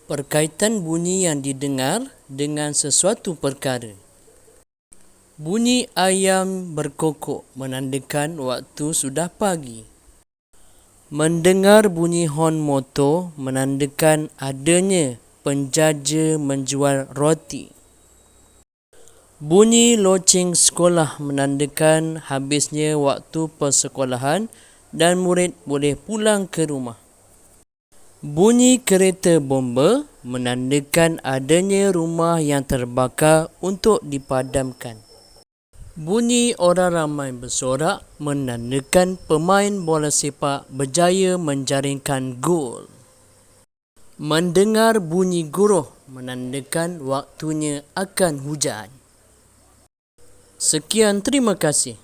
Perkaitan bunyi yang didengar dengan sesuatu perkara. Bunyi ayam berkokok menandakan waktu sudah pagi. Mendengar bunyi hon motor menandakan adanya penjaja menjual roti. Bunyi loceng sekolah menandakan habisnya waktu persekolahan dan murid boleh pulang ke rumah. Bunyi kereta bomba menandakan adanya rumah yang terbakar untuk dipadamkan. Bunyi orang ramai bersorak menandakan pemain bola sepak berjaya menjaringkan gol. Mendengar bunyi guruh menandakan waktunya akan hujan. Sekian, terima kasih.